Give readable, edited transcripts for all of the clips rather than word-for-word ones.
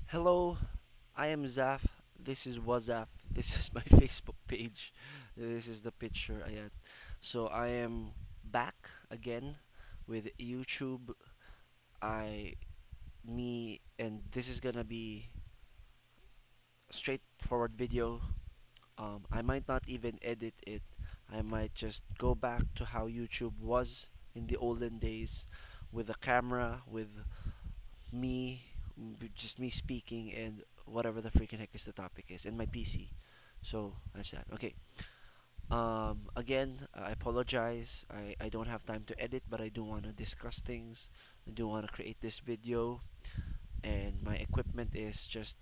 Hello, I am Zaf. This is Wazaf. This is my Facebook page. This is the picture I had. So I am back again with YouTube. I me and this is gonna be a straightforward video. I might not even edit it. I might just go back to how YouTube was in the olden days with a camera, with me, just me speaking, and whatever the freaking heck is the topic is, and my PC. So that's that. Okay. Again, I apologize. I don't have time to edit, but I do want to discuss things. I do want to create this video, and my equipment is just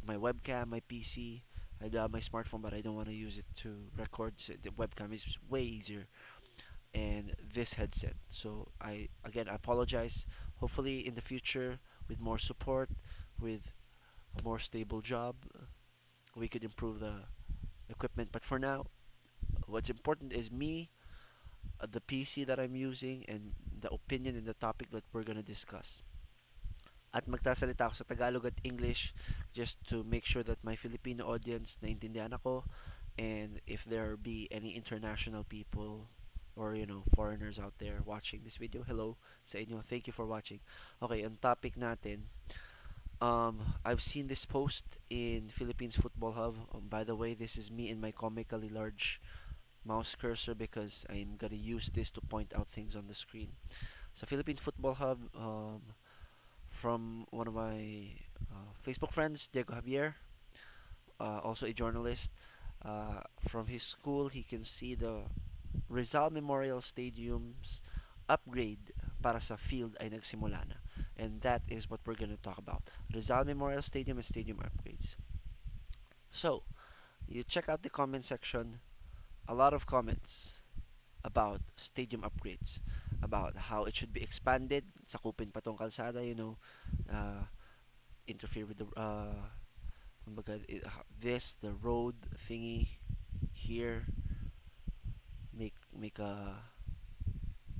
my webcam, my PC. I do have my smartphone, but I don't want to use it to record. So the webcam is way easier, and this headset. So I apologize. Hopefully in the future, with more support, with a more stable job, we could improve the equipment. But for now, what's important is me, the PC that I'm using, and the opinion and the topic that we're gonna discuss. At magsasalita ako sa Tagalog at English just to make sure that my Filipino audience naintindihan ako, and if there be any international people or foreigners out there watching this video, hello sa inyo. Thank you for watching. Okay, ang topic natin. I've seen this post in Philippines Football Hub. By the way, this is me in my comically large mouse cursor because I'm gonna use this to point out things on the screen. Sa Philippines Football Hub, from one of my Facebook friends, Diego Javier, also a journalist. From his school, he can see the Rizal Memorial Stadium's upgrade para sa field ay nagsimula na. And that is what we're going to talk about. Rizal Memorial Stadium and stadium upgrades. So, you check out the comment section. A lot of comments about stadium upgrades, about how it should be expanded, sakupin pa tong kalsada, uh, interfere with the this the road thingy here, make a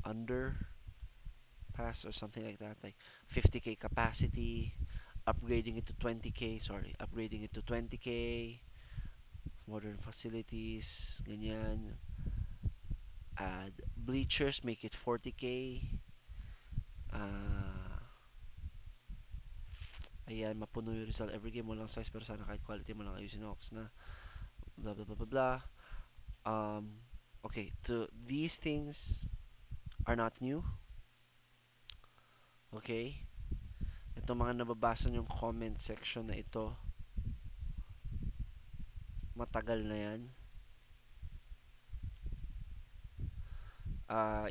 under pass or something like that, like 50k capacity, upgrading it to 20k, sorry, upgrading it to 20k, modern facilities, ganyan, add bleachers, make it 40k, ayan, mapuno yung result every game, walang size pero sana kahit quality mo lang ayusin Ox na, blah blah blah blah blah. Okay, these things are not new. Okay, ito mga nababasa yung comment section na ito, matagal na yan.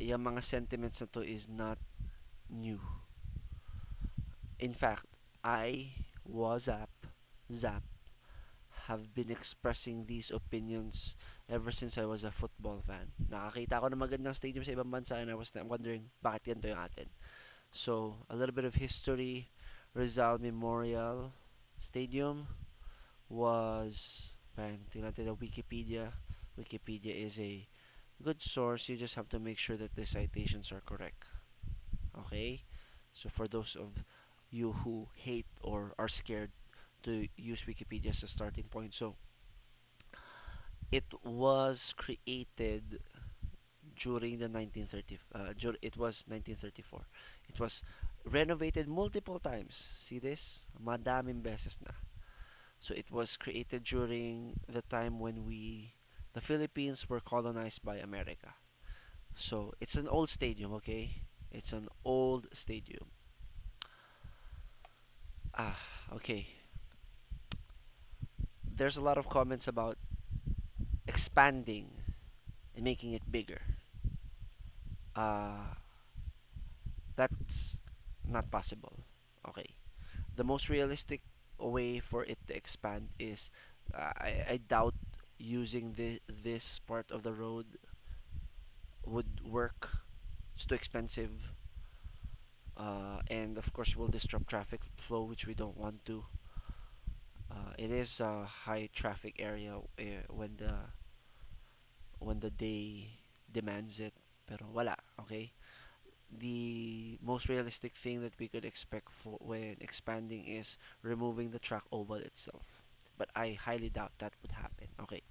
Yung mga sentiments na to is not new. In fact, I was Zap have been expressing these opinions ever since I was a football fan. Nakakita ako ng magandang stadium sa ibang bansa and I was wondering bakit ganito yung atin. So, a little bit of history. Rizal Memorial Stadium was, tingnan natin ang Wikipedia. Wikipedia is a good source. You just have to make sure that the citations are correct. Okay? So for those of you who hate or are scared to use Wikipedia as a starting point, so it was created during the 1930. It was 1934. It was renovated multiple times. See this? Madaming beses na. So it was created during the time when the Philippines were colonized by America. So it's an old stadium, okay? It's an old stadium. Okay. There's a lot of comments about expanding and making it bigger. That's not possible. Okay. The most realistic way for it to expand is, I doubt using this part of the road would work. It's too expensive, and of course will disrupt traffic flow, which we don't want to. It is a high traffic area when the day demands it, pero wala. Okay, the most realistic thing that we could expect for when expanding is removing the track oval itself. But I highly doubt that would happen. Okay,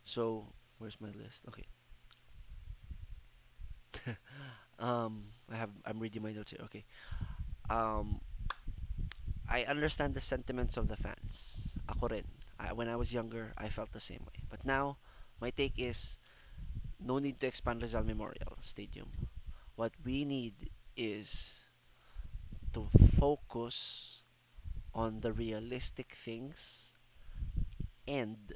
so where's my list? Okay, I'm reading my notes here. Okay, um, I understand the sentiments of the fans. Ako rin. When I was younger, I felt the same way. But now, my take is no need to expand Rizal Memorial Stadium. What we need is to focus on the realistic things and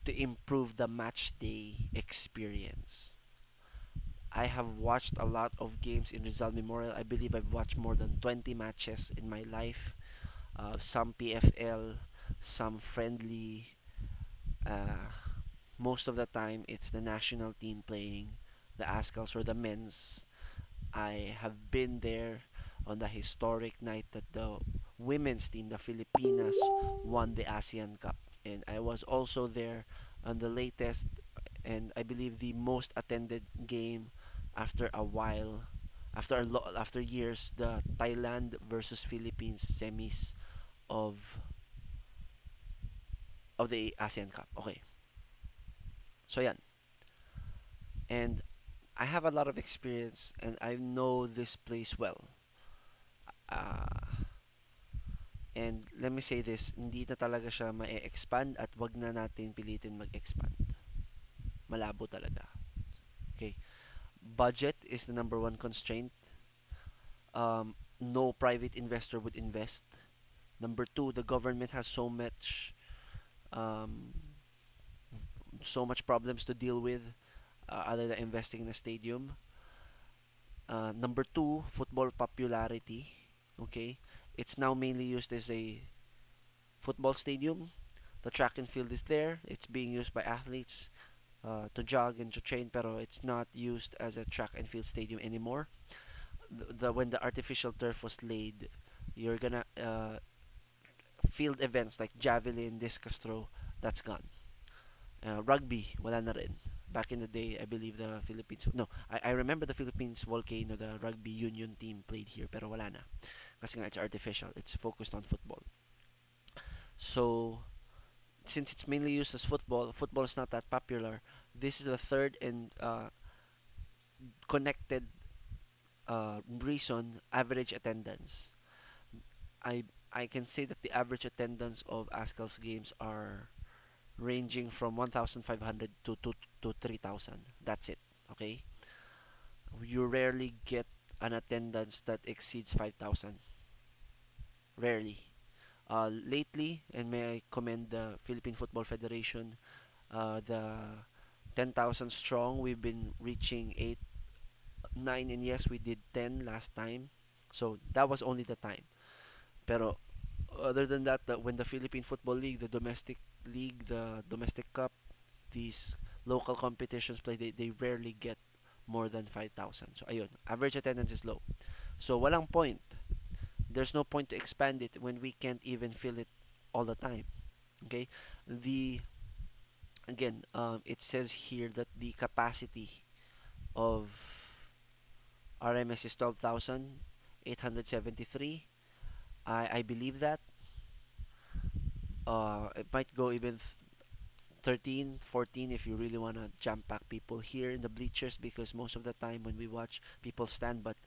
to improve the match day experience. I have watched a lot of games in Rizal Memorial. I believe I've watched more than 20 matches in my life. Some PFL, some friendly. Uh, Most of the time, it's the national team playing the Ascals or the men's. I have been there on the historic night that the women's team, the Filipinas, won the ASEAN Cup. And I was also there on the latest and I believe the most attended game after a while, after years, the Thailand versus Philippines semis of the ASEAN Cup. Okay, so yan. And I have a lot of experience and I know this place well. Uh, and let me say this, hindi na talaga siya ma-expand at wag na natin pilitin mag-expand. Malabo talaga. Okay. Budget is the number one constraint. No private investor would invest. Number two, the government has um, so much problems to deal with other than investing in a stadium. Number two, football popularity. Okay, it's now mainly used as a football stadium. The track and field is there. It's being used by athletes to jog and to train, pero it's not used as a track and field stadium anymore. When the artificial turf was laid, you're gonna field events like javelin, discus throw, that's gone. Rugby, wala na rin. Back in the day, I believe the Philippines, no, I remember the Philippines Volcano, the rugby union team played here, pero wala na. Kasi nga it's artificial, it's focused on football. So, since it's mainly used as football is not that popular. This is the third and connected reason, average attendance. I I can say that the average attendance of Ascal's games are ranging from 1,500 to 3,000. That's it. Okay? You rarely get an attendance that exceeds 5,000. Rarely. Lately, and may I commend the Philippine Football Federation, the 10,000 strong, we've been reaching 8, 9, and yes, we did 10 last time. So that was only the time. Pero other than that, when the Philippine Football League, the domestic league, the domestic cup, these local competitions play, they rarely get more than 5,000. So ayun, average attendance is low. So walang point. There's no point to expand it when we can't even fill it all the time. Okay? The again, it says here that the capacity of RMS is 12,873. I believe that. It might go even 13, 14 if you really want to jam pack people here in the bleachers because most of the time when we watch, people stand, but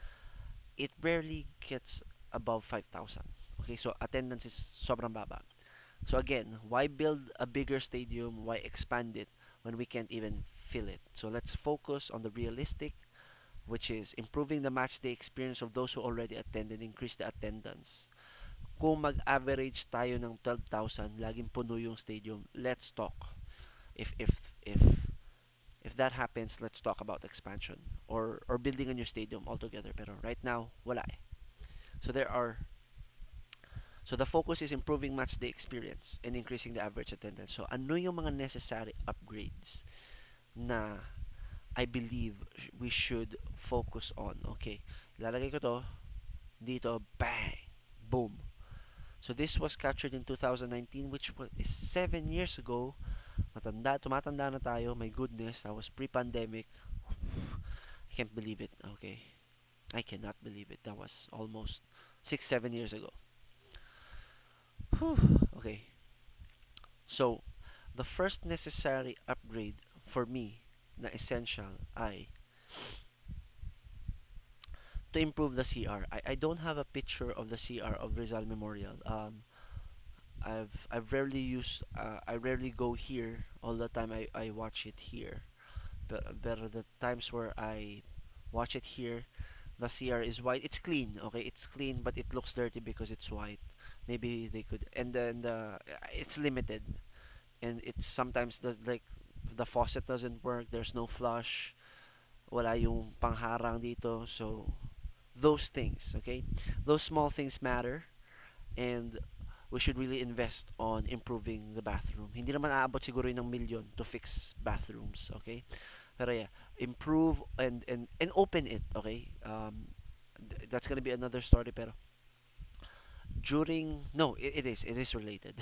it barely gets above 5,000. Okay, so attendance is sobrang baba. So again, why build a bigger stadium? Why expand it when we can't even fill it? So let's focus on the realistic, which is improving the match day experience of those who already attend and increase the attendance. Kung mag-average tayo ng 12,000, laging puno yung stadium, let's talk. If if if if that happens, let's talk about expansion or building a new stadium altogether. Pero right now, wala eh. So there are So the focus is improving match day experience and increasing the average attendance. So ano yung mga necessary upgrades na I believe we should focus on? Okay, ilalagay ko to dito, bang, boom. So this was captured in 2019, which is 7 years ago. Tumatanda na tayo. My goodness, that was pre-pandemic. I can't believe it. Okay. I cannot believe it. That was almost 6, 7 years ago. Whew. Okay. So, the first necessary upgrade for me na essential ay to improve the CR. I don't have a picture of the CR of Rizal Memorial. I've rarely used I rarely go here. All the time I watch it here. But the times where I watch it here, the CR is white. It's clean, okay? It's clean, but it looks dirty because it's white. Maybe they could, and then it's limited, and it's sometimes does like the faucet doesn't work. There's no flush. Wala yung pangharang dito. So those things, okay? Those small things matter, and we should really invest on improving the bathroom. Hindi naman aabot siguro yun ng milyon to fix bathrooms, okay? Pero yeah, improve and open it, okay? That's gonna be another story, pero during no, it is related.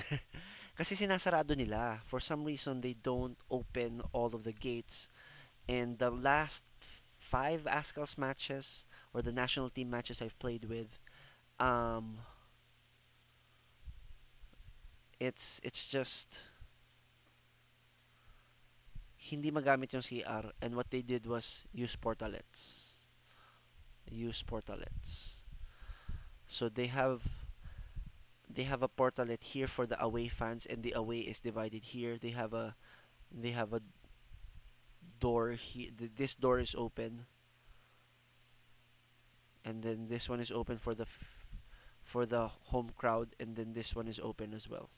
Kasi sinasarado nila. For some reason, they don't open all of the gates. And the last five ASCALs matches or the national team matches I've played with, um, it's just hindi magamit yung CR, and what they did was use portalets. Use portalets. So they have a portalet here for the away fans, and the away is divided here. They have a door here. This door is open, and then this one is open for the home crowd, and then this one is open as well.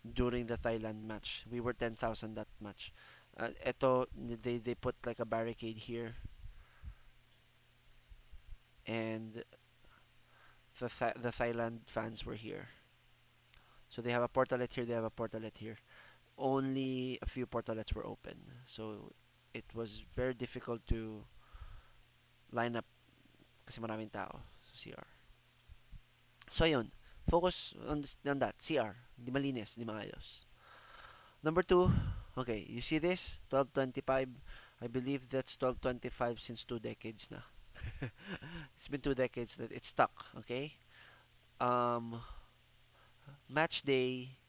During the Thailand match, we were 10,000 that match. Eto, they put like a barricade here, and the Thailand fans were here. So they have a portalet here. They have a portalet here. Only a few portalets were open, so it was very difficult to line up kasi maraming tao sa CR. So yun, focus on that CR. Di malinis, di maayos. Number two, okay, you see this 1225. I believe that's 1225 since 2 decades na. It's been 2 decades that it's stuck. Okay. Um, Match day,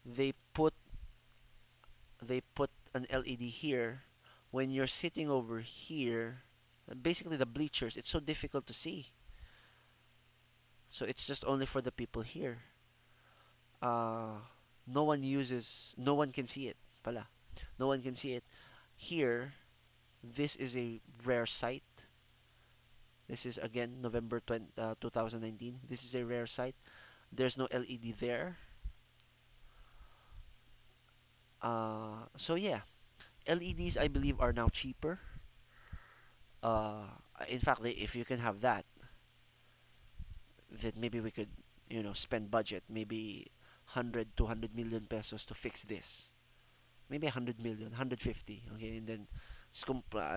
they put an LED here. When you're sitting over here, basically the bleachers, it's so difficult to see. So it's just only for the people here. Uh, no one can see it. Pala. No one can see it. Here, this is a rare sight. This is again November 2019. This is a rare sight. There's no LED there. So yeah, LEDs I believe are now cheaper. Uh, in fact, if you can have that, then maybe we could, spend budget, maybe 100, 200 million pesos to fix this. Maybe 100 million, 150. Okay, and then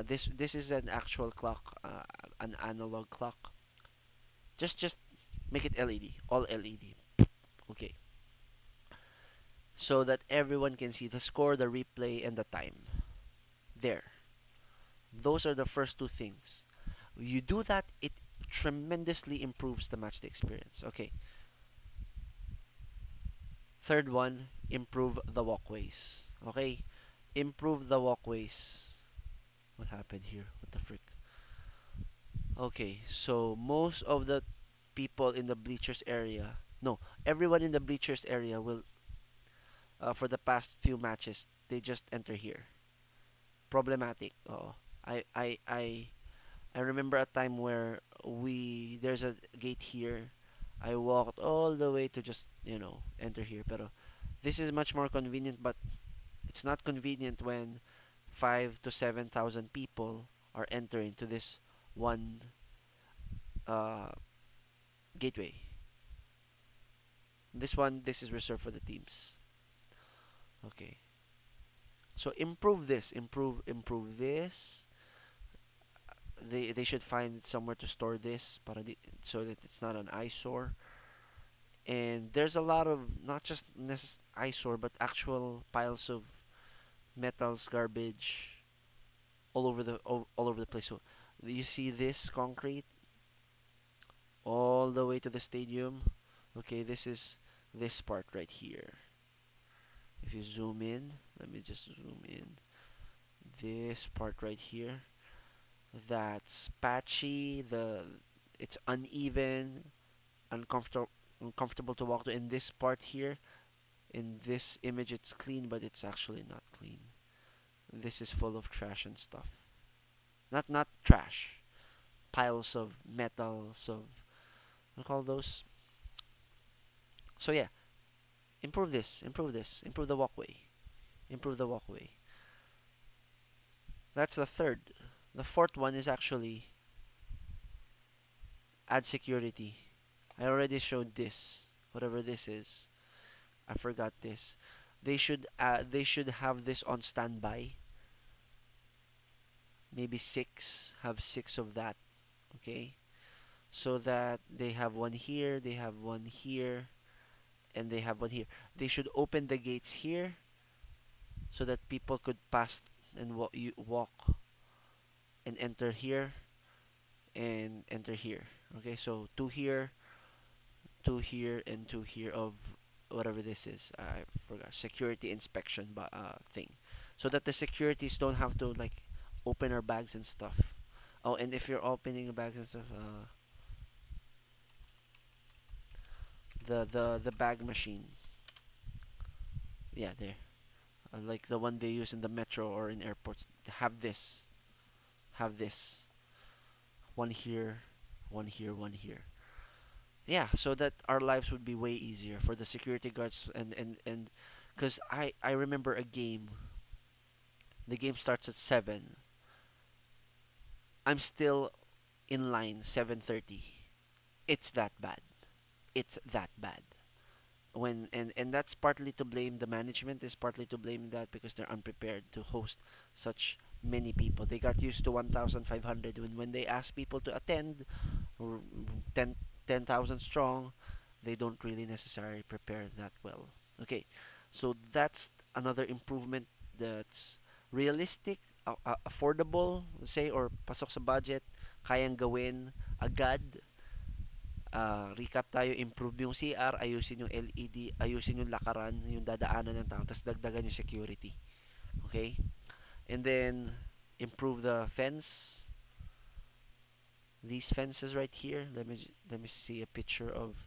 this is an actual clock, an analog clock. Just make it LED, all LED. Okay, so that everyone can see the score, the replay, and the time. There. Those are the first two things. You do that, it tremendously improves the match day experience. Okay. Third one, improve the walkways. Okay. Improve the walkways. What happened here? What the frick? Okay, so most of the people in the bleachers area, no, everyone in the bleachers area will, for the past few matches, they just enter here. Problematic. Oh, I, I, I, I remember a time where there's a gate here. I walked all the way to just, enter here. Pero this is much more convenient, but it's not convenient when 5 to 7,000 people are entering to this one uh, gateway. This is reserved for the teams. Okay. So improve this. They should find somewhere to store this so that it's not an eyesore. And there's a lot of not just eyesore but actual piles of metals, garbage, all over the place. So you see this concrete all the way to the stadium. Okay, this is this part right here. If you zoom in, let me just zoom in. This part right here, that's patchy. It's uneven, uncomfortable to walk to. In this part here, in this image, it's clean, but it's actually not clean. This is full of trash and stuff. Not trash, piles of metals of what do you call those. So yeah, improve the walkway, improve the walkway. That's the third. The fourth one is actually add security. I already showed this, whatever this is. I forgot this. They should have this on standby. Maybe six. Have six of that. Okay, so that they have one here, they have one here, and they have one here. They should open the gates here so that people could pass and walk and enter here and enter here. Okay, so two here, two here, and two here of whatever this is. I forgot. Security inspection thing, so that the securities don't have to like open our bags and stuff. Oh, and if you're opening the bags and stuff, the bag machine. Yeah, there. Like the one they use in the metro or in airports. Have this. Have this. One here, one here, one here. Yeah, so that our lives would be way easier for the security guards and because I remember a game. The game starts at 7. I'm still in line 7:30. It's that bad. It's that bad. And that's partly to blame. The management is partly to blame that because they're unprepared to host such many people. They got used to 1,500 when they ask people to attend, or 10,000 strong. They don't really necessarily prepare that well. Okay, so that's another improvement that's realistic, affordable, say, or pasok sa budget, kayang gawin agad. Recap tayo, improve yung CR, ayusin yung LED, ayusin yung lakaran, yung dadaanan ng tao, tapos dagdagan yung security. Okay? And then, improve the fence. These fences right here. Let me see a picture of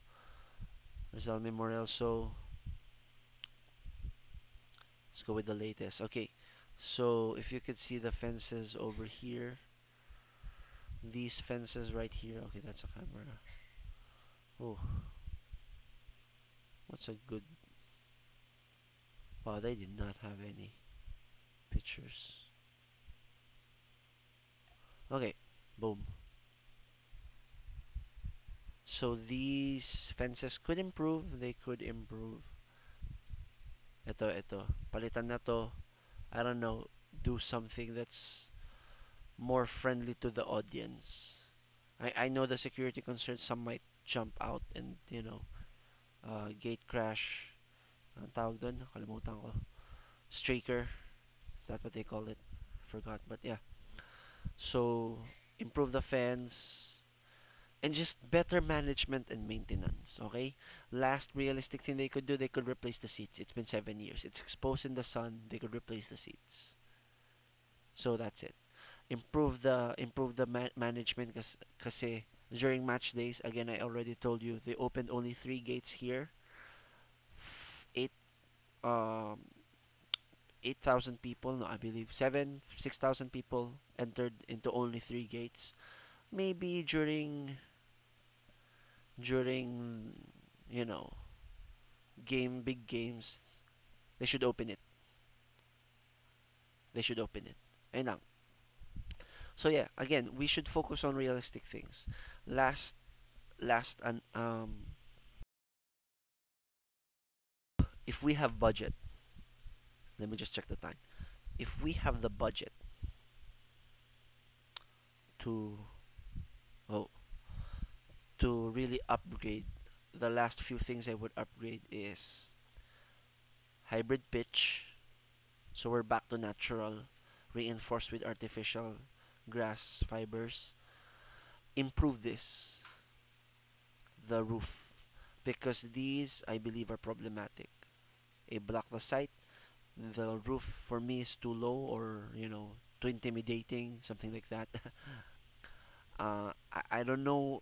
Rizal Memorial. So, let's go with the latest. Okay. So, if you could see the fences over here. These fences right here. Okay, that's a camera. Oh, what's a good... Wow, they did not have any pictures. Okay, boom. So these fences could improve. They could improve. Ito. Palitan na to. I don't know. Do something that's more friendly to the audience. I know the security concerns. Some might jump out and, you know, gate crash. Anong tawag doon? Nakalimutan ko. Straker. Is that what they call it? Forgot. But yeah. So, improve the fence. And just better management and maintenance. Okay? Last realistic thing they could do, they could replace the seats. It's been 7 years. It's exposed in the sun. They could replace the seats. So, that's it. Improve the management kasi during match days, again, I already told you, they opened only 3 gates here. 8 um 8,000 people, no, I believe 6,000 people entered into only 3 gates. Maybe during you know, big games, they should open it. They should open it. Ayun lang. So yeah, again, we should focus on realistic things. Last and if we have budget, let me just check the time. If we have the budget to to really upgrade, the last few things I would upgrade is hybrid pitch. So we're back to natural. reinforced with artificial grass fibers, improve the roof, because these I believe are problematic. They block the sight. The roof for me is too low, or too intimidating, something like that. I don't know,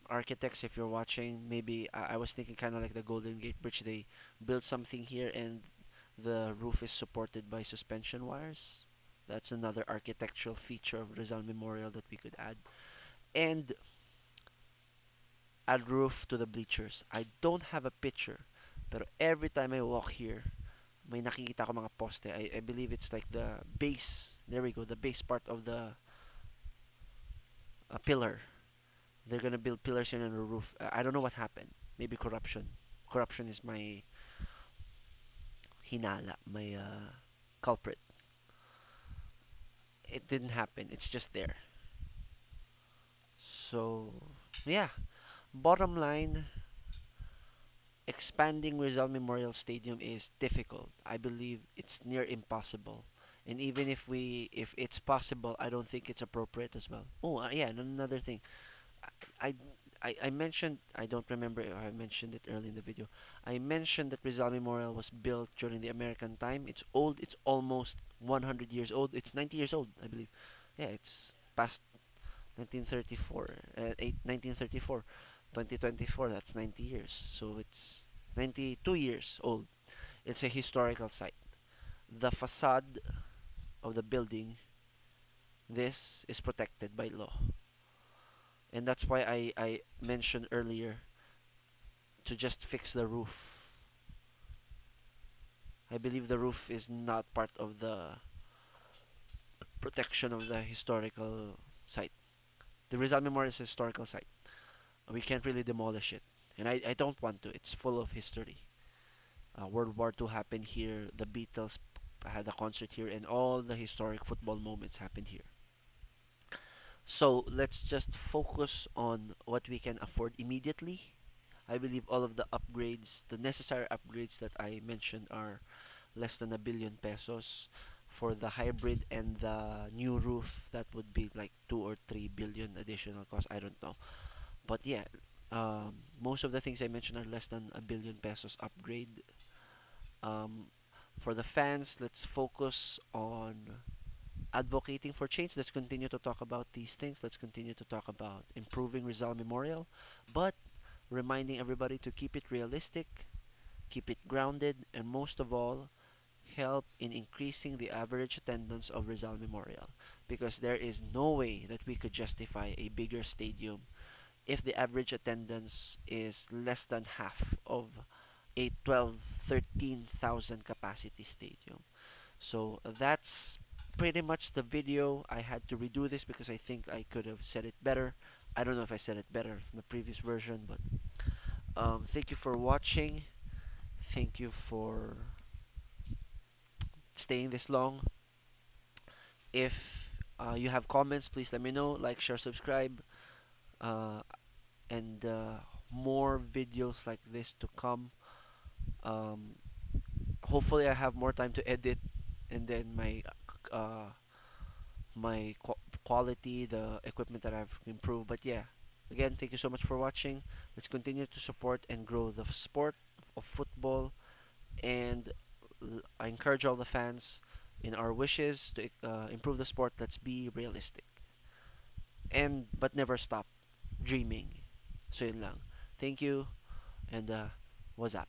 architects, if you're watching, maybe I was thinking kind of like the Golden Gate Bridge. They built something here and the roof is supported by suspension wires. That's another architectural feature of Rizal Memorial that we could add. And add roof to the bleachers. I don't have a picture, pero every time I walk here, may nakikita ko mga poste. I believe it's like the base. There we go, the base part of the pillar. They're gonna build pillars here on the roof. I don't know what happened. Maybe corruption. Corruption is my hinala, my culprit. It didn't happen. It's just there. So, yeah. Bottom line, expanding Rizal Memorial Stadium is difficult. I believe it's near impossible. And even if it's possible, I don't think it's appropriate as well. Oh, yeah, and another thing. I, I mentioned, I don't remember if I mentioned it early in the video. I mentioned that Rizal Memorial was built during the American time. It's old. It's almost 100 years old. It's 90 years old, I believe. Yeah, it's past 1934. 1934. 2024, that's 90 years. So it's 92 years old. It's a historical site. The facade of the building, this is protected by law. And that's why I mentioned earlier to just fix the roof. I believe the roof is not part of the protection of the historical site. The Rizal Memorial is a historical site. We can't really demolish it. And I don't want to. It's full of history. World War II happened here. The Beatles had a concert here. And all the historic football moments happened here. So let's just focus on what we can afford immediately. I believe all of the upgrades, the necessary upgrades that I mentioned, are less than a billion pesos. For the hybrid and the new roof, that would be like 2 or 3 billion additional cost. I don't know. But yeah, most of the things I mentioned are less than a billion pesos upgrade. Um, for the fans, let's focus on advocating for change. Let's continue to talk about these things. Let's continue to talk about improving Rizal Memorial, but reminding everybody to keep it realistic, keep it grounded, and most of all, help in increasing the average attendance of Rizal Memorial, because there is no way that we could justify a bigger stadium if the average attendance is less than half of a 12, 13,000 capacity stadium. So that's pretty much the video. I had to redo this because I think I could have said it better. I don't know if I said it better in the previous version, but thank you for watching. Thank you for staying this long. If you have comments, please let me know. Like, share, subscribe, uh, and more videos like this to come. Um, Hopefully, I have more time to edit, and then uh, my quality, the equipment that I've improved. But yeah, again, thank you so much for watching. Let's continue to support and grow the sport of football, and I encourage all the fans in our wishes to improve the sport. Let's be realistic, and but never stop dreaming. So yun lang. Thank you, and what's up?